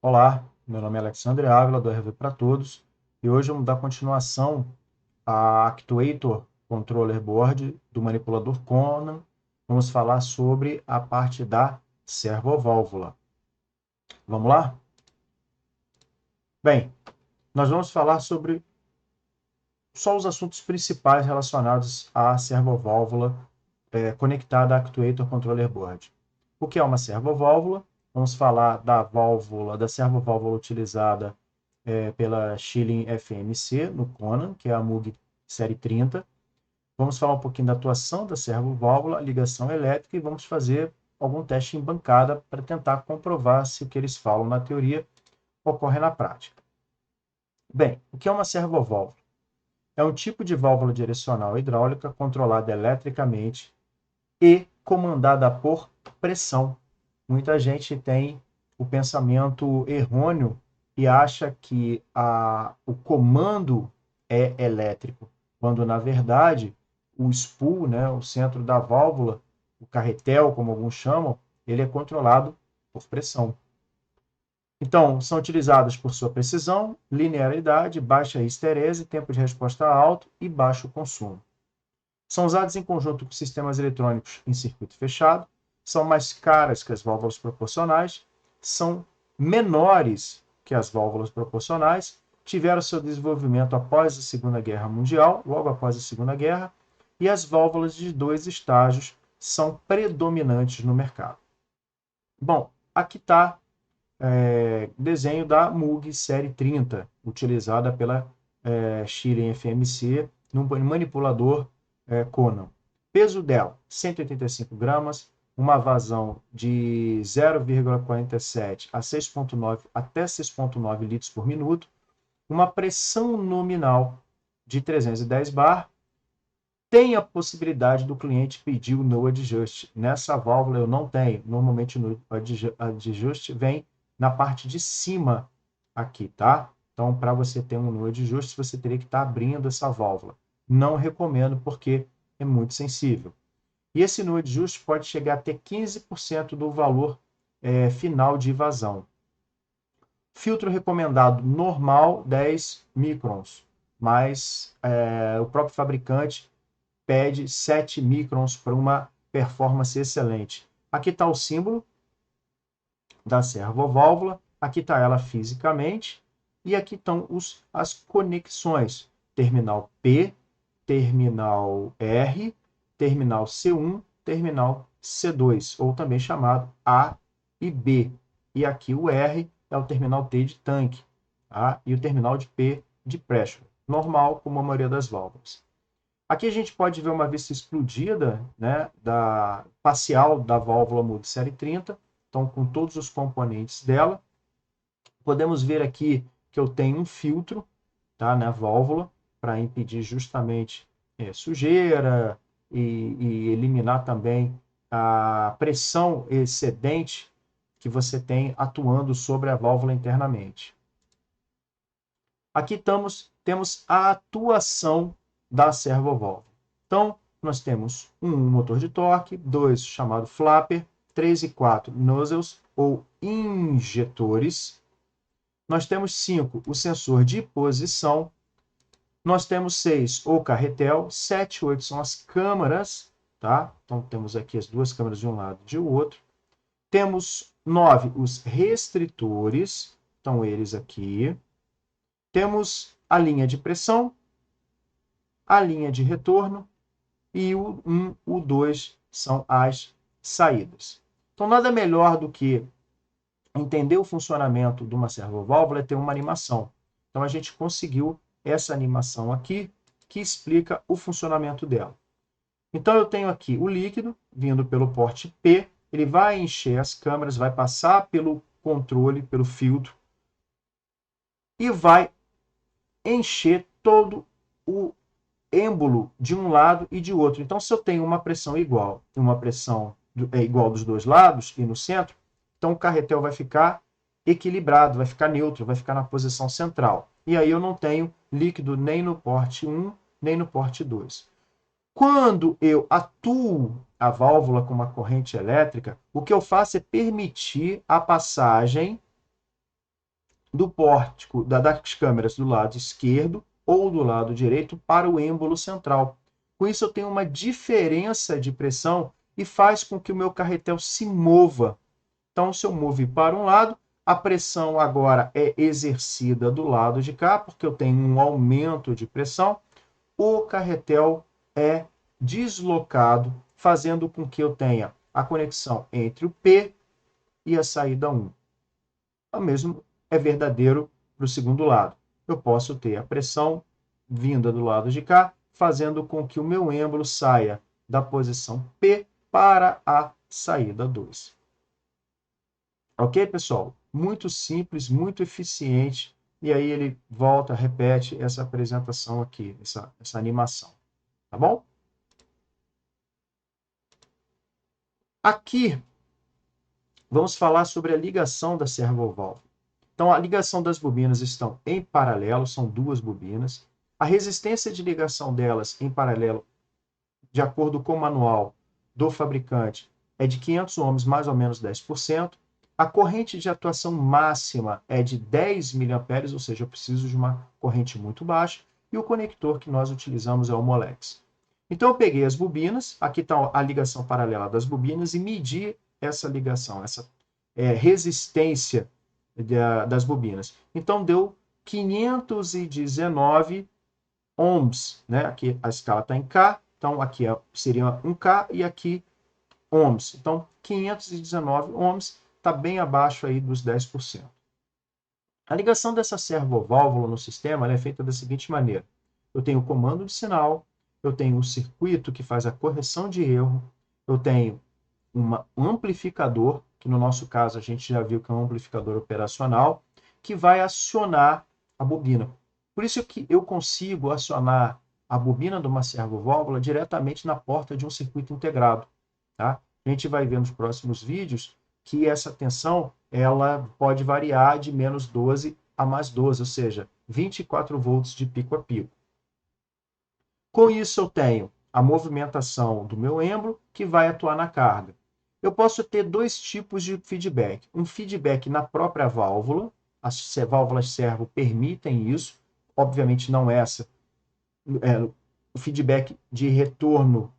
Olá, meu nome é Alexandre Ávila, do RV para Todos, e hoje vamos dar continuação à Actuator Controller Board do manipulador Conan. Vamos falar sobre a parte da servoválvula. Vamos lá? Bem, nós vamos falar sobre só os assuntos principais relacionados à servoválvula conectada à Actuator Controller Board. O que é uma servoválvula? Vamos falar da válvula, da servoválvula utilizada pela Schilling FMC no Conan, que é a Moog série 30. Vamos falar um pouquinho da atuação da servoválvula, ligação elétrica, e vamos fazer algum teste em bancada para tentar comprovar se o que eles falam na teoria ocorre na prática. Bem, o que é uma servoválvula? É um tipo de válvula direcional hidráulica controlada eletricamente e comandada por pressão. Muita gente tem o pensamento errôneo e acha que o comando é elétrico, quando na verdade o spool, né, o centro da válvula, o carretel, como alguns chamam, ele é controlado por pressão. Então, são utilizadas por sua precisão, linearidade, baixa histerese, tempo de resposta alto e baixo consumo. São usados em conjunto com sistemas eletrônicos em circuito fechado, são mais caras que as válvulas proporcionais, são menores que as válvulas proporcionais, tiveram seu desenvolvimento após a Segunda Guerra Mundial, logo após a Segunda Guerra, e as válvulas de 2 estágios são predominantes no mercado. Bom, aqui está desenho da Moog série 30, utilizada pela Schilling FMC no manipulador Conan. Peso dela, 185 gramas, uma vazão de 0,47 a 6,9 até 6,9 litros por minuto, uma pressão nominal de 310 bar. Tem a possibilidade do cliente pedir o no adjust. Nessa válvula eu não tenho. Normalmente o no adjust vem na parte de cima aqui, tá? Então, para você ter um no adjust, você teria que estar abrindo essa válvula. Não recomendo porque é muito sensível. E esse no adjust pode chegar até 15% do valor final de vazão. Filtro recomendado normal, 10 microns, mas o próprio fabricante pede 7 microns para uma performance excelente. Aqui está o símbolo da servoválvula, aqui está ela fisicamente, e aqui estão as conexões. Terminal P, terminal R, terminal C1, terminal C2, ou também chamado A e B. E aqui o R é o terminal T de tanque, tá? E o terminal de P de pressure, normal, como a maioria das válvulas. Aqui a gente pode ver uma vista explodida, né, da parcial da válvula Moog série 30, então com todos os componentes dela. Podemos ver aqui que eu tenho um filtro, tá, na válvula, para impedir justamente sujeira e eliminar também a pressão excedente que você tem atuando sobre a válvula internamente. Aqui temos a atuação da servoválvula. Então, nós temos um motor de torque, 2 chamado flapper, 3 e 4 nozzles ou injetores. Nós temos 5 o sensor de posição. Nós temos 6 o carretel, 7 e 8 são as câmaras, tá? Então temos aqui as duas câmaras de um lado e de outro. Temos 9 os restritores, então eles aqui. Temos a linha de pressão, a linha de retorno e o 1, o 2 são as saídas. Então, nada melhor do que entender o funcionamento de uma servoválvula é ter uma animação. Então, a gente conseguiu essa animação aqui, que explica o funcionamento dela. Então, eu tenho aqui o líquido vindo pelo porte P, ele vai encher as câmaras, vai passar pelo controle, pelo filtro, e vai encher todo o êmbolo de um lado e de outro. Então, se eu tenho uma pressão igual, uma pressão igual dos dois lados e no centro, então o carretel vai ficar equilibrado, vai ficar neutro, vai ficar na posição central. E aí eu não tenho líquido nem no porte 1, nem no porte 2. Quando eu atuo a válvula com uma corrente elétrica, o que eu faço é permitir a passagem do pórtico das câmeras do lado esquerdo ou do lado direito para o êmbolo central. Com isso, eu tenho uma diferença de pressão e faz com que o meu carretel se mova. Então, se eu mover para um lado, a pressão agora é exercida do lado de cá, porque eu tenho um aumento de pressão. O carretel é deslocado, fazendo com que eu tenha a conexão entre o P e a saída 1. O mesmo é verdadeiro para o segundo lado. Eu posso ter a pressão vinda do lado de cá, fazendo com que o meu êmbolo saia da posição P para a saída 2. Ok, pessoal? Muito simples, muito eficiente. E aí ele volta, repete essa apresentação aqui, essa animação. Tá bom? Aqui, vamos falar sobre a ligação da servoválvula. Então, a ligação das bobinas estão em paralelo, são duas bobinas. A resistência de ligação delas em paralelo, de acordo com o manual do fabricante, é de 500 ohms, mais ou menos 10%. A corrente de atuação máxima é de 10 mA, ou seja, eu preciso de uma corrente muito baixa. E o conector que nós utilizamos é o Molex. Então, eu peguei as bobinas, aqui está a ligação paralela das bobinas, e medi essa ligação, essa resistência das bobinas. Então, deu 519 ohms, né? Aqui a escala está em K, então aqui seria 1K e aqui ohms. Então, 519 ohms está bem abaixo aí dos 10%. A ligação dessa servoválvula no sistema é feita da seguinte maneira. Eu tenho o comando de sinal, eu tenho o circuito que faz a correção de erro, eu tenho um amplificador, que no nosso caso a gente já viu que é um amplificador operacional, que vai acionar a bobina. Por isso que eu consigo acionar a bobina de uma servoválvula diretamente na porta de um circuito integrado. Tá? A gente vai ver nos próximos vídeos que essa tensão ela pode variar de menos 12 a mais 12, ou seja, 24 volts de pico a pico. Com isso, eu tenho a movimentação do meu êmbolo, que vai atuar na carga. Eu posso ter dois tipos de feedback. Um feedback na própria válvula, as válvulas servo permitem isso, obviamente não essa. O feedback de retorno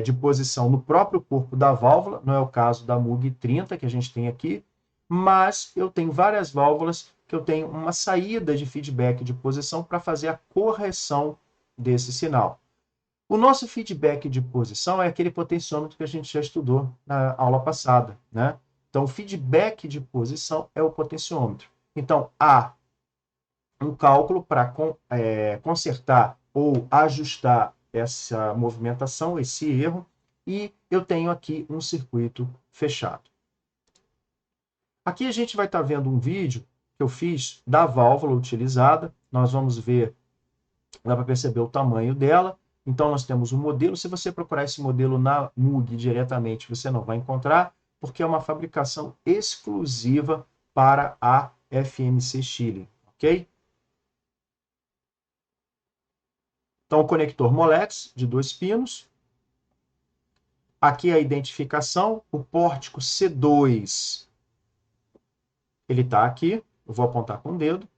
de posição no próprio corpo da válvula, não é o caso da MUG 30 que a gente tem aqui, mas eu tenho várias válvulas que eu tenho uma saída de feedback de posição para fazer a correção desse sinal. O nosso feedback de posição é aquele potenciômetro que a gente já estudou na aula passada, né? Então, o feedback de posição é o potenciômetro. Então, há um cálculo para consertar ou ajustar essa movimentação, esse erro, e eu tenho aqui um circuito fechado. Aqui a gente vai estar vendo um vídeo que eu fiz da válvula utilizada. Nós vamos ver, dá para perceber o tamanho dela. Então, nós temos um modelo. Se você procurar esse modelo na MUG diretamente, você não vai encontrar, porque é uma fabricação exclusiva para a FMC Chile, ok? Então, o conector Molex, de 2 pinos. Aqui a identificação, o pórtico C2, ele está aqui. Eu vou apontar com o dedo.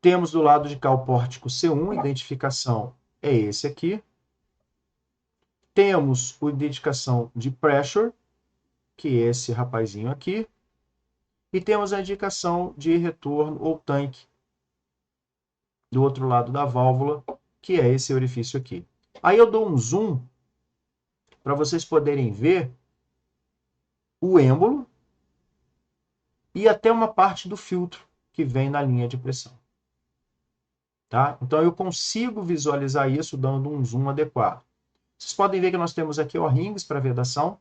Temos do lado de cá o pórtico C1, identificação é esse aqui. Temos a indicação de pressure, que é esse rapazinho aqui. E temos a indicação de retorno ou tanque do outro lado da válvula, que é esse orifício aqui. Aí eu dou um zoom para vocês poderem ver o êmbolo e até uma parte do filtro que vem na linha de pressão. Tá? Então eu consigo visualizar isso dando um zoom adequado. Vocês podem ver que nós temos aqui O-rings para vedação,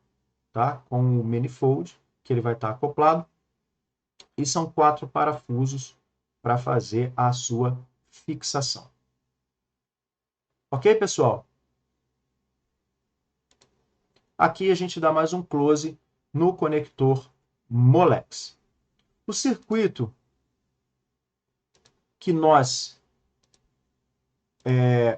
tá? Com o manifold, que ele vai estar acoplado. E são 4 parafusos para fazer a sua fixação. Ok, pessoal? Aqui a gente dá mais um close no conector Molex. O circuito que nós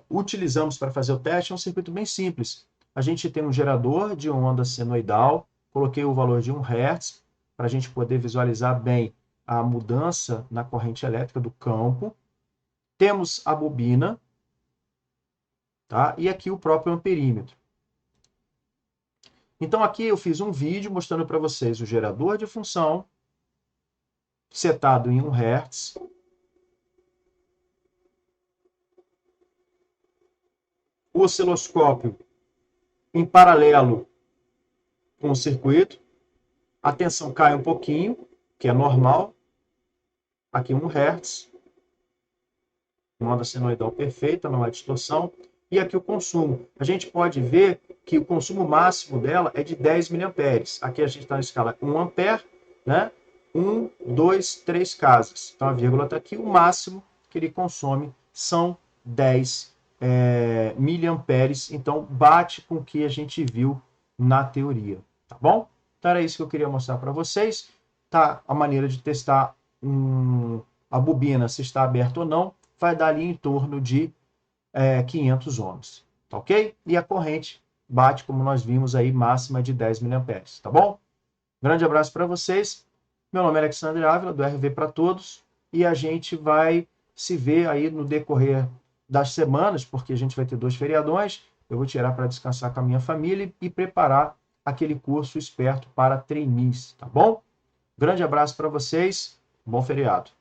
utilizamos para fazer o teste é um circuito bem simples. A gente tem um gerador de onda senoidal, coloquei o valor de 1 Hz para a gente poder visualizar bem a mudança na corrente elétrica do campo. Temos a bobina, tá? E aqui o próprio amperímetro. Então aqui eu fiz um vídeo mostrando para vocês o gerador de função setado em 1 Hz. O osciloscópio em paralelo com o circuito. A tensão cai um pouquinho, que é normal. Aqui 1 Hz. Uma onda senoidal perfeita, não há distorção. E aqui o consumo. A gente pode ver que o consumo máximo dela é de 10 mA. Aqui a gente está na escala 1 A, né? 1, 2, 3 casas. Então a vírgula está aqui. O máximo que ele consome são 10 miliamperes. Então bate com o que a gente viu na teoria. Tá bom? Então era isso que eu queria mostrar para vocês. Tá a maneira de testar a bobina, se está aberta ou não. Vai dar ali em torno de 500 ohms, tá ok? E a corrente bate, como nós vimos aí, máxima de 10 mA, tá bom? Grande abraço para vocês. Meu nome é Alexandre Ávila, do RV para Todos, e a gente vai se ver aí no decorrer das semanas, porque a gente vai ter 2 feriadões, eu vou tirar para descansar com a minha família e preparar aquele curso esperto para trainees, tá bom? Grande abraço para vocês, bom feriado.